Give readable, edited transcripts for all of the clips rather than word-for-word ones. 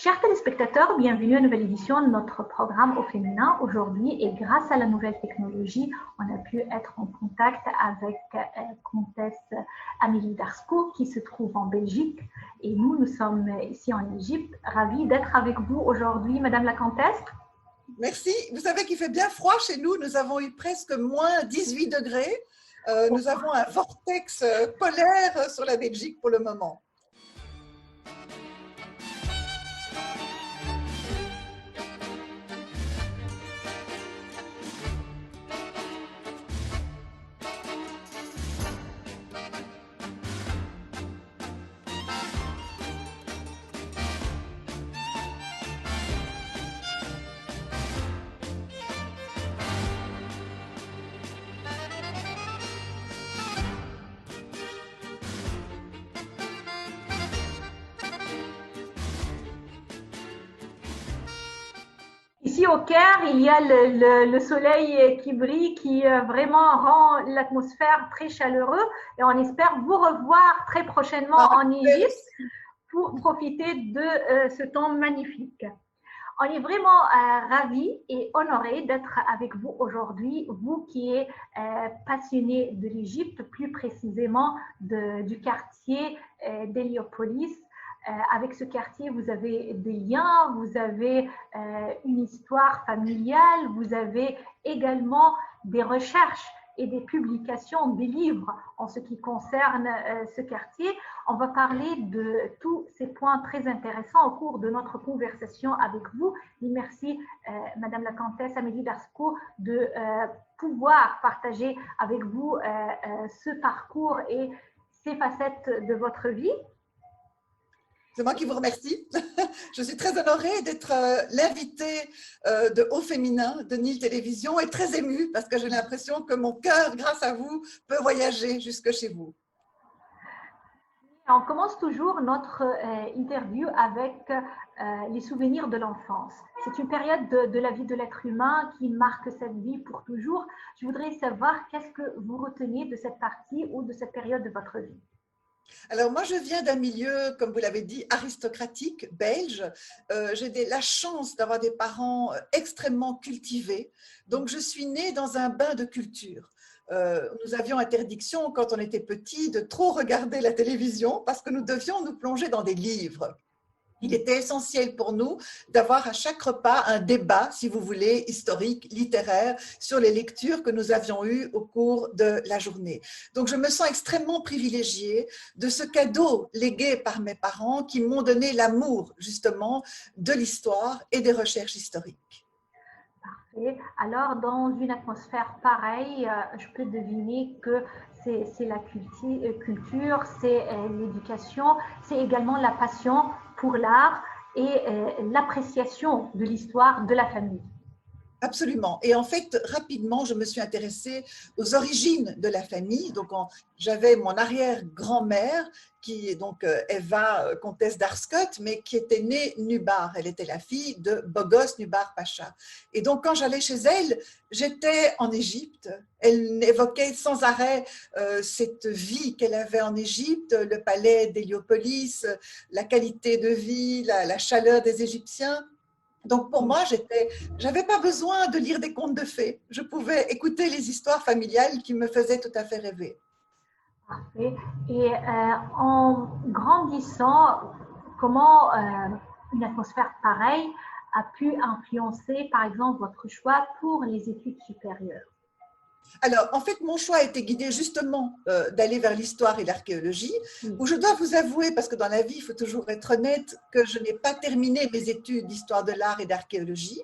Chers téléspectateurs, bienvenue à une nouvelle édition de notre programme au féminin aujourd'hui. Et grâce à la nouvelle technologie, on a pu être en contact avec Comtesse Amélie Darsko qui se trouve en Belgique. Et nous sommes ici en Égypte. Ravis d'être avec vous aujourd'hui, Madame la Comtesse. Merci. Vous savez qu'il fait bien froid chez nous. Nous avons eu presque moins 18 degrés. Nous avons un vortex polaire sur la Belgique pour le moment. Ici au Caire, il y a le soleil qui brille, qui vraiment rend l'atmosphère très chaleureuse et on espère vous revoir très prochainement en Égypte pour profiter de ce temps magnifique. On est vraiment ravis et honorés d'être avec vous aujourd'hui, vous qui êtes passionné de l'Égypte, plus précisément du quartier d'Héliopolis. Avec ce quartier, vous avez des liens, vous avez une histoire familiale, vous avez également des recherches et des publications, des livres en ce qui concerne ce quartier. On va parler de tous ces points très intéressants au cours de notre conversation avec vous. Et merci, Madame la Comtesse Amélie Darsko, de pouvoir partager avec vous ce parcours et ces facettes de votre vie. C'est moi qui vous remercie. Je suis très honorée d'être l'invitée de Au Féminin de Nil Télévision et très émue parce que j'ai l'impression que mon cœur, grâce à vous, peut voyager jusque chez vous. On commence toujours notre interview avec les souvenirs de l'enfance. C'est une période de la vie de l'être humain qui marque cette vie pour toujours. Je voudrais savoir qu'est-ce que vous retenez de cette partie ou de cette période de votre vie. Alors moi, je viens d'un milieu, comme vous l'avez dit, aristocratique, belge. J'ai la chance d'avoir des parents extrêmement cultivés. Donc, je suis née dans un bain de culture. Nous avions interdiction, quand on était petit, de trop regarder la télévision parce que nous devions nous plonger dans des livres. Il était essentiel pour nous d'avoir à chaque repas un débat, si vous voulez, historique, littéraire, sur les lectures que nous avions eues au cours de la journée. Donc, je me sens extrêmement privilégiée de ce cadeau légué par mes parents qui m'ont donné l'amour, justement, de l'histoire et des recherches historiques. Parfait. Alors, dans une atmosphère pareille, je peux deviner que c'est la culture, c'est l'éducation, c'est également la passion pour l'art et l'appréciation de l'histoire de la famille. Absolument. Et en fait, rapidement, je me suis intéressée aux origines de la famille. Donc, j'avais mon arrière-grand-mère, qui est donc Eva, comtesse d'Arskot, mais qui était née Nubar. Elle était la fille de Bogos Nubar Pacha. Et donc, quand j'allais chez elle, j'étais en Égypte. Elle évoquait sans arrêt cette vie qu'elle avait en Égypte, le palais d'Héliopolis, la qualité de vie, la chaleur des Égyptiens. Donc, pour moi, j'avais pas besoin de lire des contes de fées. Je pouvais écouter les histoires familiales qui me faisaient tout à fait rêver. Parfait. Et en grandissant, comment une atmosphère pareille a pu influencer, par exemple, votre choix pour les études supérieures? Alors, en fait, mon choix a été guidé justement d'aller vers l'histoire et l'archéologie, où je dois vous avouer, parce que dans la vie, il faut toujours être honnête, que je n'ai pas terminé mes études d'histoire de l'art et d'archéologie,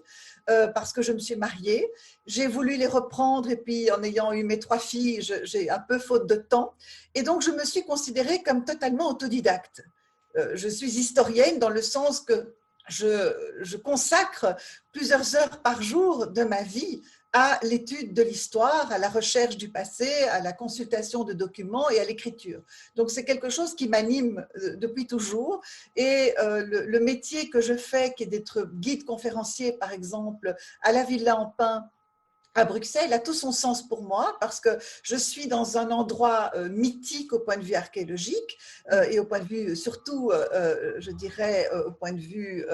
parce que je me suis mariée. J'ai voulu les reprendre et puis en ayant eu mes 3 filles, j'ai un peu faute de temps. Et donc, je me suis considérée comme totalement autodidacte. Je suis historienne dans le sens que je consacre plusieurs heures par jour de ma vie à l'étude de l'histoire, à la recherche du passé, à la consultation de documents et à l'écriture. Donc, c'est quelque chose qui m'anime depuis toujours. Et le métier que je fais, qui est d'être guide conférencier, par exemple, à la Villa en Pin, à Bruxelles a tout son sens pour moi parce que je suis dans un endroit mythique au point de vue archéologique et au point de vue, surtout, je dirais, au point de vue…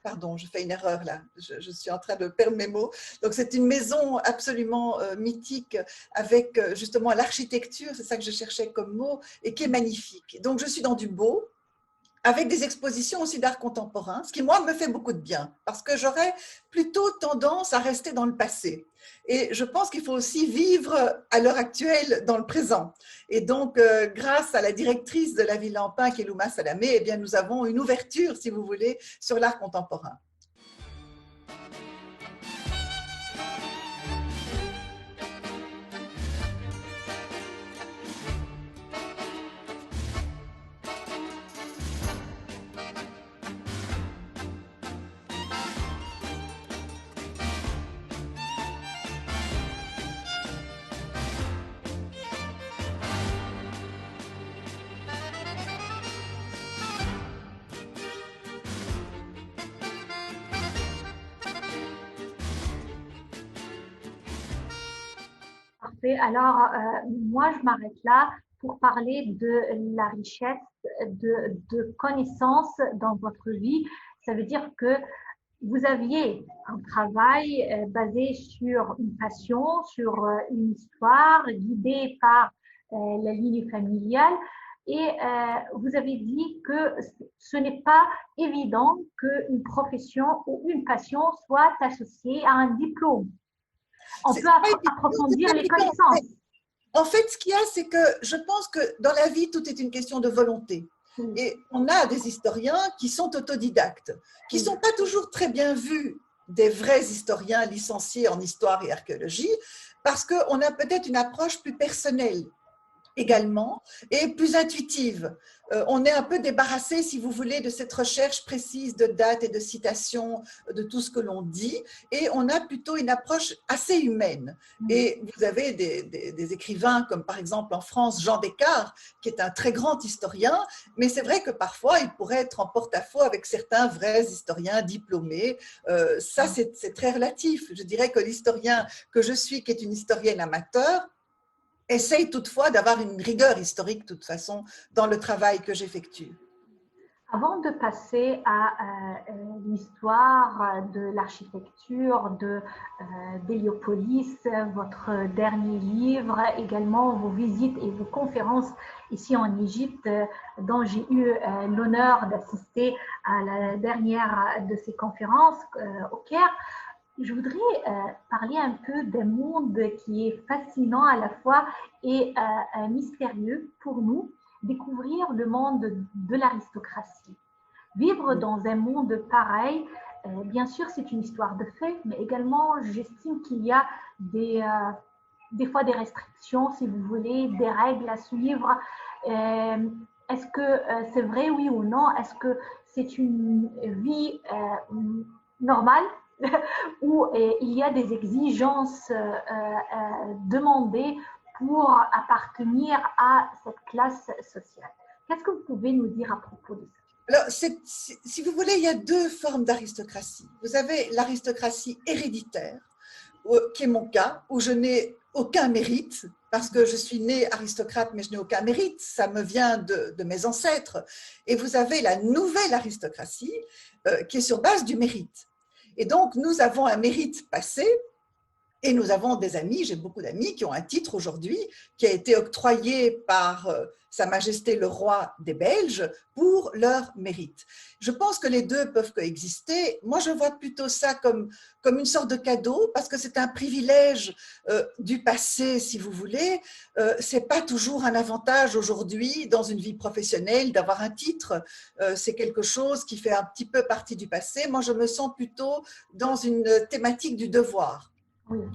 pardon, je fais une erreur là, je suis en train de perdre mes mots. Donc c'est une maison absolument mythique avec justement l'architecture, c'est ça que je cherchais comme mot, et qui est magnifique. Donc je suis dans du beau, avec des expositions aussi d'art contemporain, ce qui, moi, me fait beaucoup de bien, parce que j'aurais plutôt tendance à rester dans le passé. Et je pense qu'il faut aussi vivre à l'heure actuelle dans le présent. Et donc, grâce à la directrice de la Ville Lampin, qui est Louma Salamé, eh bien, nous avons une ouverture, si vous voulez, sur l'art contemporain. Parfait. Alors, moi, je m'arrête là pour parler de la richesse de connaissances dans votre vie. Ça veut dire que vous aviez un travail basé sur une passion, sur une histoire, guidée par la ligne familiale. Et vous avez dit que ce n'est pas évident qu'une profession ou une passion soit associée à un diplôme. On peut approfondir les connaissances. En fait, ce qu'il y a, c'est que je pense que dans la vie, tout est une question de volonté. Et on a des historiens qui sont autodidactes, qui ne sont pas toujours très bien vus des vrais historiens licenciés en histoire et archéologie, parce qu'on a peut-être une approche plus personnelle également et plus intuitive. On est un peu débarrassé, si vous voulez, de cette recherche précise de dates et de citations de tout ce que l'on dit, et on a plutôt une approche assez humaine. Et vous avez des écrivains comme par exemple en France Jean Descartes, qui est un très grand historien, mais c'est vrai que parfois il pourrait être en porte-à-faux avec certains vrais historiens diplômés. Ça, c'est très relatif. Je dirais que l'historien que je suis, qui est une historienne amateur, essaye toutefois d'avoir une rigueur historique, de toute façon, dans le travail que j'effectue. Avant de passer à l'histoire de l'architecture d'Héliopolis, votre dernier livre, également vos visites et vos conférences ici en Égypte, dont j'ai eu l'honneur d'assister à la dernière de ces conférences au Caire, je voudrais parler un peu d'un monde qui est fascinant à la fois et mystérieux pour nous, découvrir le monde de l'aristocratie. Vivre dans un monde pareil, bien sûr, c'est une histoire de fait, mais également, j'estime qu'il y a des fois des restrictions, si vous voulez, des règles à suivre. Est-ce que c'est vrai, oui ou non? Est-ce que c'est une vie normale où il y a des exigences demandées pour appartenir à cette classe sociale? Qu'est-ce que vous pouvez nous dire à propos de ça? Alors, si vous voulez, il y a deux formes d'aristocratie. Vous avez l'aristocratie héréditaire, qui est mon cas, où je n'ai aucun mérite, parce que je suis née aristocrate, mais je n'ai aucun mérite, ça me vient de mes ancêtres. Et vous avez la nouvelle aristocratie, qui est sur base du mérite. Et donc, nous avons un mérite passé et nous avons des amis, j'ai beaucoup d'amis qui ont un titre aujourd'hui qui a été octroyé par Sa Majesté le Roi des Belges pour leur mérite. Je pense que les deux peuvent coexister. Moi, je vois plutôt ça comme une sorte de cadeau parce que c'est un privilège du passé, si vous voulez. Ce n'est pas toujours un avantage aujourd'hui dans une vie professionnelle d'avoir un titre. C'est quelque chose qui fait un petit peu partie du passé. Moi, je me sens plutôt dans une thématique du devoir.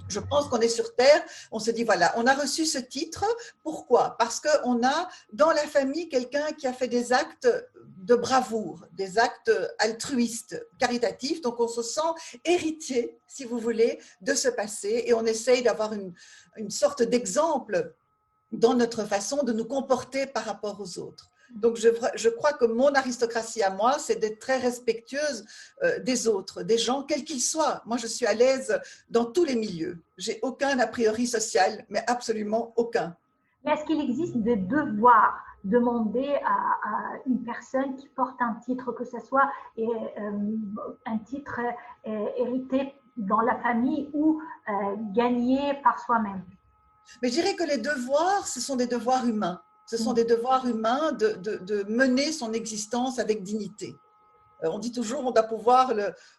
Je pense qu'on est sur Terre, on se dit voilà, on a reçu ce titre, pourquoi? Parce qu'on a dans la famille quelqu'un qui a fait des actes de bravoure, des actes altruistes, caritatifs, donc on se sent héritier, si vous voulez, de ce passé et on essaye d'avoir une sorte d'exemple dans notre façon de nous comporter par rapport aux autres. Donc, je crois que mon aristocratie à moi, c'est d'être très respectueuse des autres, des gens, quels qu'ils soient. Moi, je suis à l'aise dans tous les milieux. J'ai aucun a priori social, mais absolument aucun. Mais est-ce qu'il existe des devoirs demandés à une personne qui porte un titre, que ce soit un titre hérité dans la famille ou gagné par soi-même? Mais je dirais que les devoirs, ce sont des devoirs humains. Ce sont des devoirs humains de mener son existence avec dignité. On dit toujours on doit pouvoir,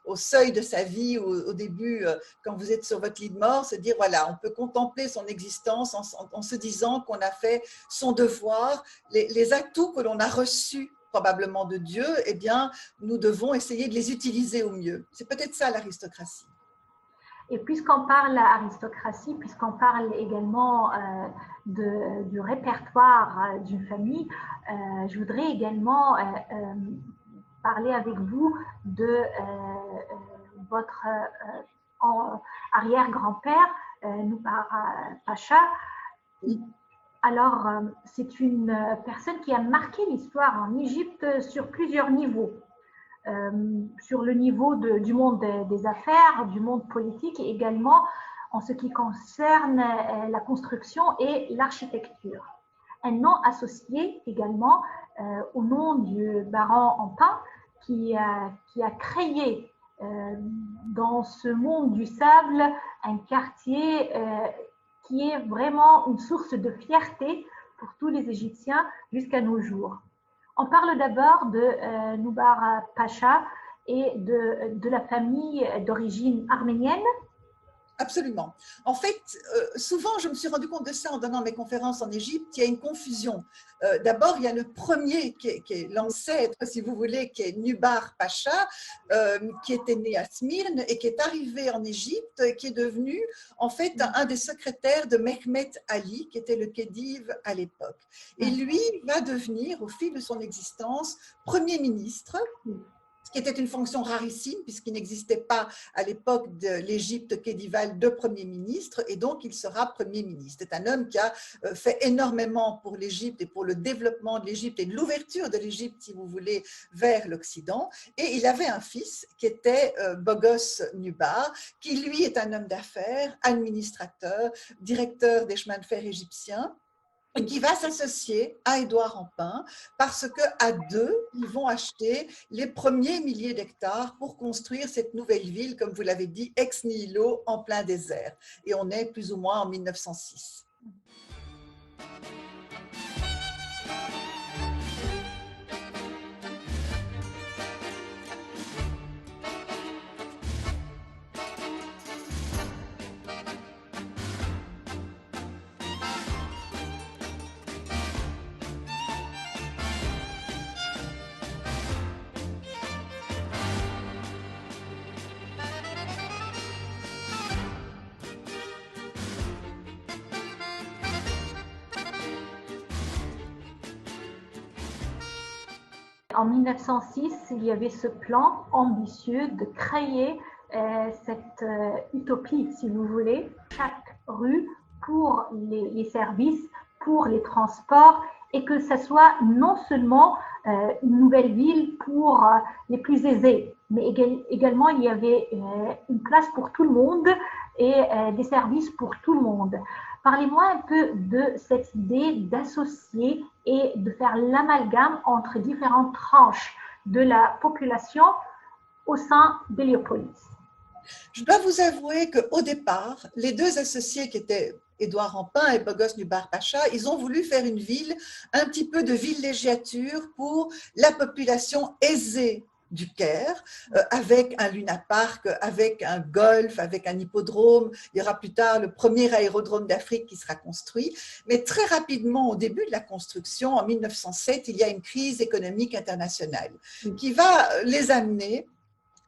au seuil de sa vie, au début, quand vous êtes sur votre lit de mort, se dire voilà, on peut contempler son existence en se disant qu'on a fait son devoir, les atouts que l'on a reçus probablement de Dieu, eh bien, nous devons essayer de les utiliser au mieux. C'est peut-être ça l'aristocratie. Et puisqu'on parle aristocratie, puisqu'on parle également du répertoire d'une famille, je voudrais également parler avec vous de votre arrière-grand-père, Noubar Pacha. Alors, c'est une personne qui a marqué l'histoire en Égypte sur plusieurs niveaux. Sur le niveau du monde des affaires, du monde politique et également en ce qui concerne la construction et l'architecture. Un nom associé également au nom du baron Empin qui a créé dans ce monde du sable un quartier qui est vraiment une source de fierté pour tous les Égyptiens jusqu'à nos jours. On parle d'abord de Noubar Pacha et de la famille d'origine arménienne. Absolument. En fait, souvent, je me suis rendu compte de ça en donnant mes conférences en Égypte, il y a une confusion. D'abord, il y a le premier qui est l'ancêtre, si vous voulez, qui est Noubar Pacha, qui était né à Smyrne et qui est arrivé en Égypte et qui est devenu, en fait, un des secrétaires de Mehmet Ali, qui était le khedive à l'époque. Et lui va devenir, au fil de son existence, premier ministre, ce qui était une fonction rarissime puisqu'il n'existait pas à l'époque de l'Égypte khédivale de Premier ministre, et donc il sera Premier ministre. C'est un homme qui a fait énormément pour l'Égypte et pour le développement de l'Égypte et de l'ouverture de l'Égypte, si vous voulez, vers l'Occident. Et il avait un fils qui était Bogos Nubar, qui lui est un homme d'affaires, administrateur, directeur des chemins de fer égyptiens, et qui va s'associer à Édouard Empin parce qu'à deux, ils vont acheter les premiers milliers d'hectares pour construire cette nouvelle ville, comme vous l'avez dit, ex nihilo, en plein désert. Et on est plus ou moins en 1906. En 1906, il y avait ce plan ambitieux de créer cette utopie, si vous voulez, chaque rue pour les services, pour les transports, et que ce soit non seulement une nouvelle ville pour les plus aisés, mais également il y avait une place pour tout le monde et des services pour tout le monde. Parlez-moi un peu de cette idée d'associer et de faire l'amalgame entre différentes tranches de la population au sein d'Héliopolis. Je dois vous avouer qu'au départ, les deux associés qui étaient Édouard Empin et Bogos Nubar Pacha, ils ont voulu faire une ville, un petit peu de villégiature pour la population aisée du Caire, avec un lunapark, avec un golf, avec un hippodrome. Il y aura plus tard le premier aérodrome d'Afrique qui sera construit. Mais très rapidement, au début de la construction, en 1907, il y a une crise économique internationale qui va les amener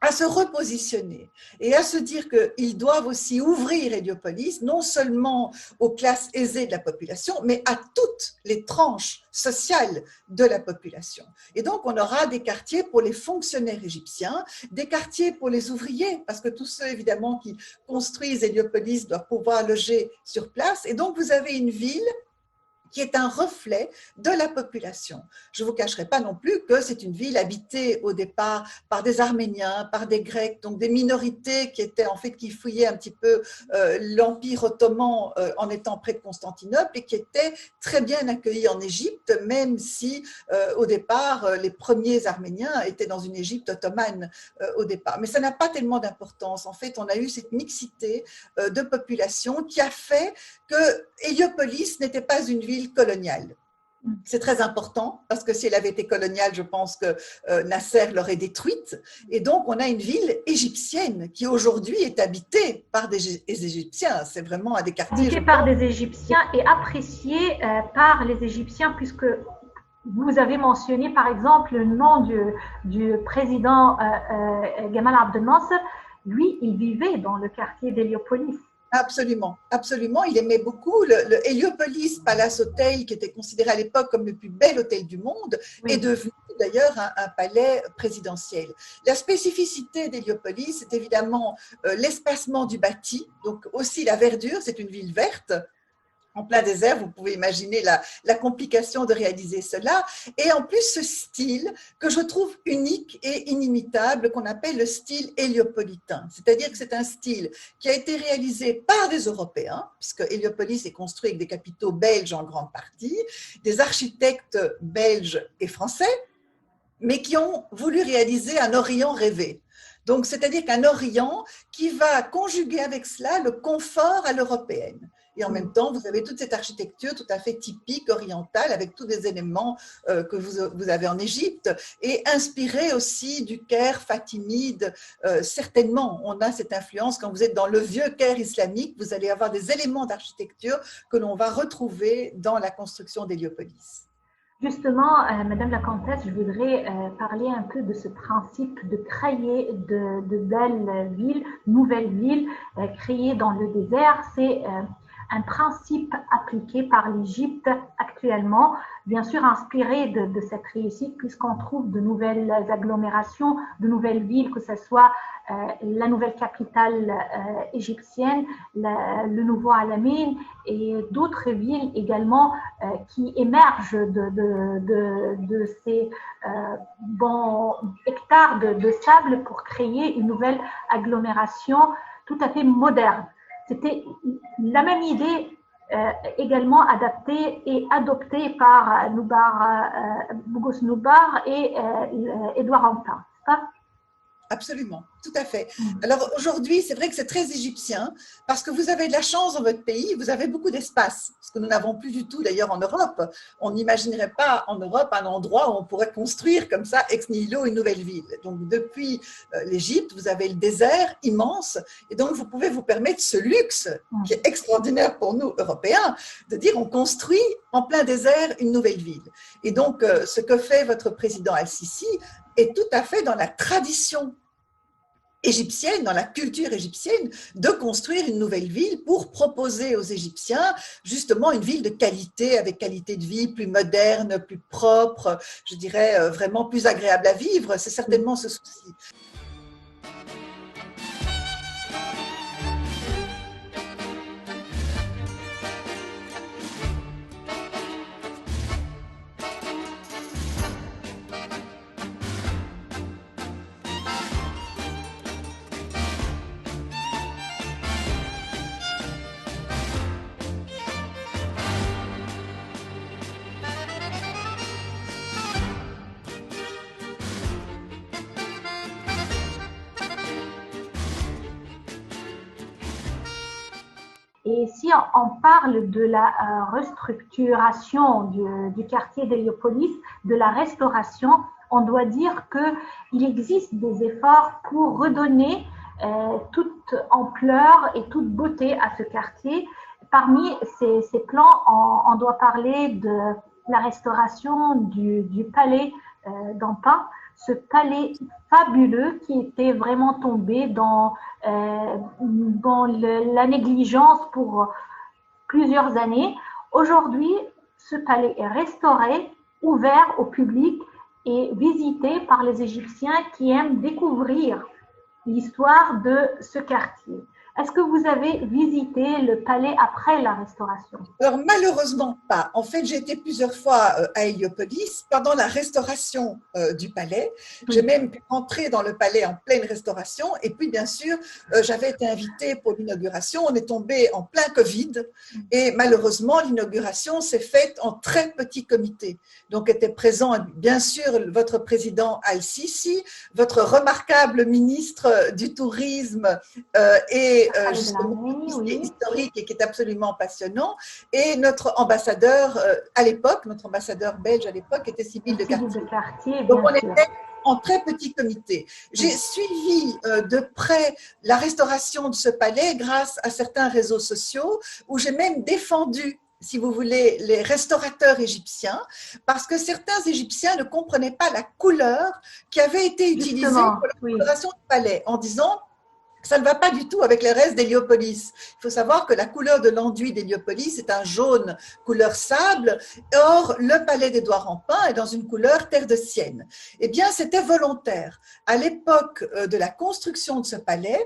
à se repositionner et à se dire qu'ils doivent aussi ouvrir Héliopolis, non seulement aux classes aisées de la population, mais à toutes les tranches sociales de la population. Et donc, on aura des quartiers pour les fonctionnaires égyptiens, des quartiers pour les ouvriers, parce que tous ceux, évidemment, qui construisent Héliopolis doivent pouvoir loger sur place. Et donc, vous avez une ville qui est un reflet de la population. Je ne vous cacherai pas non plus que c'est une ville habitée au départ par des Arméniens, par des Grecs, donc des minorités qui étaient en fait, qui fouillaient un petit peu l'Empire ottoman en étant près de Constantinople et qui étaient très bien accueillis en Égypte, même si au départ les premiers Arméniens étaient dans une Égypte ottomane au départ. Mais ça n'a pas tellement d'importance. En fait, on a eu cette mixité de population qui a fait que Héliopolis n'était pas une ville coloniale. C'est très important parce que si elle avait été coloniale, je pense que Nasser l'aurait détruite. Et donc, on a une ville égyptienne qui aujourd'hui est habitée par des Égyptiens. C'est vraiment un des quartiers. Habitée par des Égyptiens et appréciée par les Égyptiens, puisque vous avez mentionné par exemple le nom du président Gamal Abdel Nasser. Lui, il vivait dans le quartier d'Héliopolis. Absolument, absolument. Il aimait beaucoup le Héliopolis Palace Hotel, qui était considéré à l'époque comme le plus bel hôtel du monde, oui. Est devenu d'ailleurs un palais présidentiel. La spécificité d'Héliopolis, c'est évidemment l'espacement du bâti, donc aussi la verdure, c'est une ville verte. En plein désert, vous pouvez imaginer la complication de réaliser cela. Et en plus, ce style que je trouve unique et inimitable, qu'on appelle le style héliopolitain. C'est-à-dire que c'est un style qui a été réalisé par des Européens, puisque Héliopolis est construit avec des capitaux belges en grande partie, des architectes belges et français, mais qui ont voulu réaliser un Orient rêvé. Donc, c'est-à-dire qu'un Orient qui va conjuguer avec cela le confort à l'européenne. Et en même temps, vous avez toute cette architecture tout à fait typique orientale avec tous les éléments que vous avez en Égypte et inspiré aussi du Caire fatimide. Certainement, on a cette influence quand vous êtes dans le vieux Caire islamique, vous allez avoir des éléments d'architecture que l'on va retrouver dans la construction d'Héliopolis. Justement, Madame la Comtesse, je voudrais parler un peu de ce principe de créer de belles villes, nouvelles villes créées dans le désert. C'est un principe appliqué par l'Égypte actuellement, bien sûr inspiré de cette réussite, puisqu'on trouve de nouvelles agglomérations, de nouvelles villes, que ce soit la nouvelle capitale égyptienne, le nouveau Alamine et d'autres villes également qui émergent de ces bons hectares de sable pour créer une nouvelle agglomération tout à fait moderne. C'était la même idée également adaptée et adoptée par Bougos Noubar et Édouard Antin. Absolument, tout à fait. Alors aujourd'hui, c'est vrai que c'est très égyptien parce que vous avez de la chance dans votre pays, vous avez beaucoup d'espace, ce que nous n'avons plus du tout d'ailleurs en Europe. On n'imaginerait pas en Europe un endroit où on pourrait construire comme ça ex nihilo une nouvelle ville. Donc depuis l'Égypte, vous avez le désert immense et donc vous pouvez vous permettre ce luxe qui est extraordinaire pour nous Européens de dire on construit en plein désert une nouvelle ville. Et donc ce que fait votre président Al-Sisi est tout à fait dans la tradition égyptienne, dans la culture égyptienne, de construire une nouvelle ville pour proposer aux Égyptiens justement une ville de qualité, avec qualité de vie plus moderne, plus propre, je dirais vraiment plus agréable à vivre. C'est certainement ce souci. Et si on parle de la restructuration du quartier d'Héliopolis, de la restauration, on doit dire qu'il existe des efforts pour redonner toute ampleur et toute beauté à ce quartier. Parmi ces plans, on doit parler de la restauration du palais d'Antin, ce palais fabuleux qui était vraiment tombé dans la négligence pour plusieurs années. Aujourd'hui, ce palais est restauré, ouvert au public et visité par les Égyptiens qui aiment découvrir l'histoire de ce quartier. Est-ce que vous avez visité le palais après la restauration? Alors, malheureusement pas. En fait, j'ai été plusieurs fois à Héliopolis pendant la restauration du palais. J'ai Oui. même pu entrer dans le palais en pleine restauration. Et puis, bien sûr, j'avais été invitée pour l'inauguration. On est tombé en plein Covid. Et malheureusement, l'inauguration s'est faite en très petit comité. Donc, était présent, bien sûr, votre président Al-Sisi, votre remarquable ministre du Tourisme et justement, Oui. qui est historique et qui est absolument passionnant. Et notre ambassadeur à l'époque, notre ambassadeur belge à l'époque était Sybille de Civil de Cartier. quartier, Donc bien on sûr. était en très petit comité. J'ai suivi de près la restauration de ce palais grâce à certains réseaux sociaux où j'ai même défendu, si vous voulez, les restaurateurs égyptiens, parce que certains Égyptiens ne comprenaient pas la couleur qui avait été utilisée Justement, pour la oui. restauration du palais, en disant ça ne va pas du tout avec les restes d'Héliopolis. Il faut savoir que la couleur de l'enduit d'Héliopolis est un jaune couleur sable. Or, le palais d'Édouard Rampin est dans une couleur terre de Sienne. Eh bien, c'était volontaire. À l'époque de la construction de ce palais,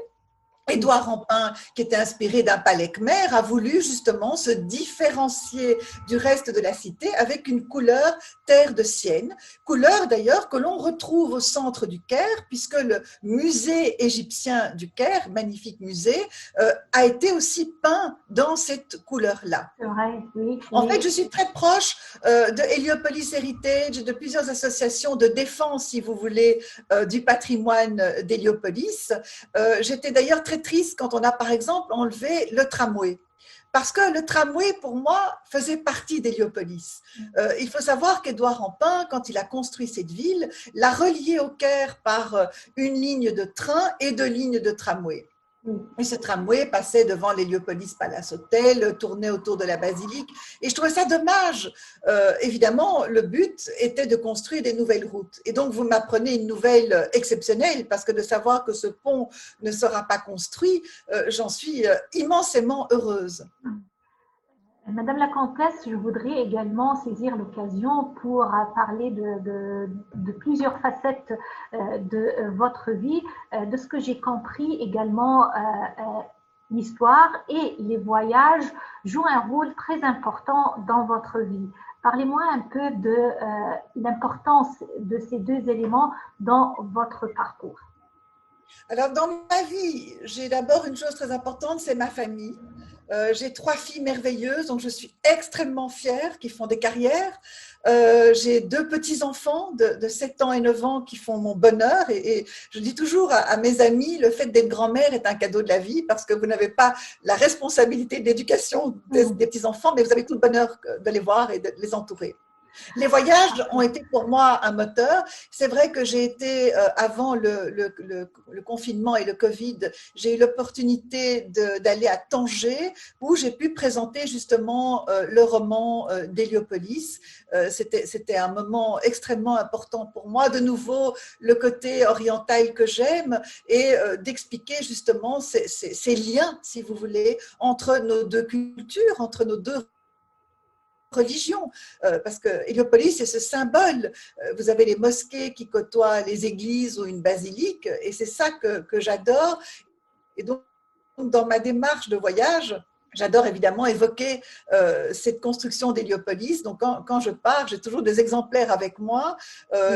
Édouard Rampin, qui était inspiré d'un palais khmer, a voulu justement se différencier du reste de la cité avec une couleur terre de Sienne, couleur d'ailleurs que l'on retrouve au centre du Caire, puisque le musée égyptien du Caire, magnifique musée, a été aussi peint dans cette couleur-là. C'est vrai, oui. En fait, je suis très proche de Heliopolis Heritage, de plusieurs associations de défense, si vous voulez, du patrimoine d'Héliopolis. J'étais d'ailleurs très triste quand on a, par exemple, enlevé le tramway. Parce que le tramway, pour moi, faisait partie d'Héliopolis. Il faut savoir qu'Édouard Rampin, quand il a construit cette ville, l'a reliée au Caire par une ligne de train et deux lignes de tramway. Et ce tramway passait devant l'Héliopolis Palace Hotel, tournait autour de la basilique. Et je trouvais ça dommage. Évidemment, le but était de construire des nouvelles routes. Et donc, vous m'apprenez une nouvelle exceptionnelle, parce que de savoir que ce pont ne sera pas construit, j'en suis immensément heureuse. Madame la comtesse, je voudrais également saisir l'occasion pour parler de plusieurs facettes de votre vie. De ce que j'ai compris également, l'histoire et les voyages jouent un rôle très important dans votre vie. Parlez-moi un peu de l'importance de ces deux éléments dans votre parcours. Alors, dans ma vie, j'ai d'abord une chose très importante, c'est ma famille. J'ai 3 filles merveilleuses, donc je suis extrêmement fière, qui font des carrières. J'ai 2 petits-enfants de 7 ans et 9 ans qui font mon bonheur. Et je dis toujours à mes amis, le fait d'être grand-mère est un cadeau de la vie parce que vous n'avez pas la responsabilité de l'éducation des petits-enfants, mais vous avez tout le bonheur de les voir et de les entourer. Les voyages ont été pour moi un moteur. C'est vrai que j'ai été, avant le confinement et le Covid, j'ai eu l'opportunité d'aller à Tanger où j'ai pu présenter justement le roman d'Héliopolis. C'était un moment extrêmement important pour moi. De nouveau, le côté oriental que j'aime et d'expliquer justement ces liens, si vous voulez, entre nos deux cultures, entre nos deux religion, parce que Héliopolis, c'est ce symbole. Vous avez les mosquées qui côtoient les églises ou une basilique, et c'est ça que j'adore. Et donc, dans ma démarche de voyage, j'adore évidemment évoquer cette construction d'Héliopolis. Donc, quand je pars, j'ai toujours des exemplaires avec moi.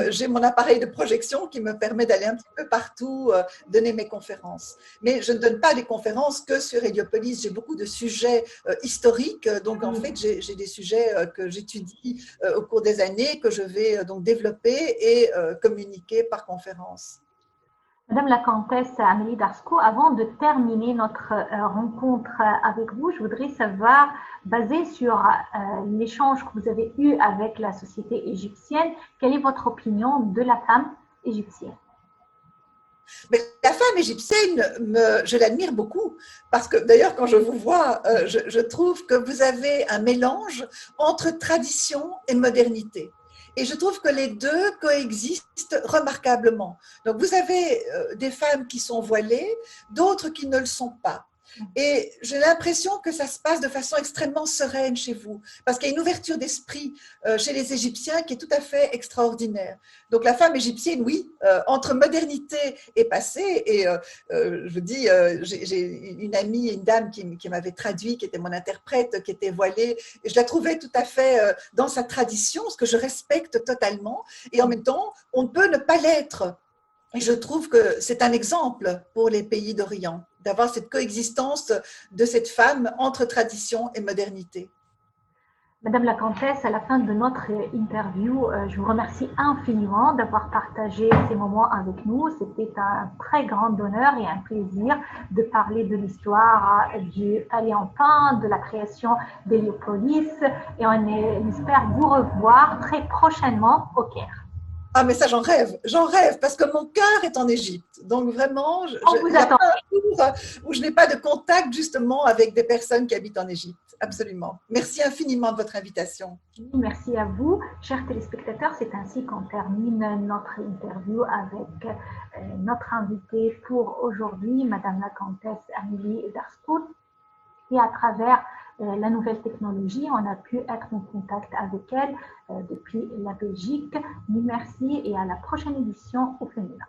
J'ai mon appareil de projection qui me permet d'aller un petit peu partout, donner mes conférences. Mais je ne donne pas des conférences que sur Héliopolis. J'ai beaucoup de sujets historiques. Donc, en fait, j'ai des sujets que j'étudie au cours des années, que je vais donc développer et communiquer par conférence. Madame la comtesse Amélie Darsko, avant de terminer notre rencontre avec vous, je voudrais savoir, basé sur l'échange que vous avez eu avec la société égyptienne, quelle est votre opinion de la femme égyptienne? Mais la femme égyptienne, je l'admire beaucoup, parce que d'ailleurs, quand je vous vois, je trouve que vous avez un mélange entre tradition et modernité. Et je trouve que les deux coexistent remarquablement. Donc, vous avez des femmes qui sont voilées, d'autres qui ne le sont pas. Et j'ai l'impression que ça se passe de façon extrêmement sereine chez vous, parce qu'il y a une ouverture d'esprit chez les Égyptiens qui est tout à fait extraordinaire. Donc la femme égyptienne, oui, entre modernité et passé, et je dis, j'ai une amie, une dame qui m'avait traduit, qui était mon interprète, qui était voilée, et je la trouvais tout à fait dans sa tradition, ce que je respecte totalement, et en même temps, on ne peut ne pas l'être. Et je trouve que c'est un exemple pour les pays d'Orient, d'avoir cette coexistence de cette femme entre tradition et modernité. Madame la Comtesse, à la fin de notre interview, je vous remercie infiniment d'avoir partagé ces moments avec nous. C'était un très grand honneur et un plaisir de parler de l'histoire du Paléontien, de la création d'Héliopolis, et on espère vous revoir très prochainement au Caire. Ah, mais ça, j'en rêve, parce que mon cœur est en Égypte. Donc, vraiment, On vous il n'y a attend. pas un jour où je n'ai pas de contact, justement, avec des personnes qui habitent en Égypte. Absolument. Merci infiniment de votre invitation. Merci à vous. Chers téléspectateurs, c'est ainsi qu'on termine notre interview avec notre invitée pour aujourd'hui, Madame la Comtesse Amélie Darskourt. Et à travers la nouvelle technologie, on a pu être en contact avec elle depuis la Belgique. Merci et à la prochaine édition au féminin.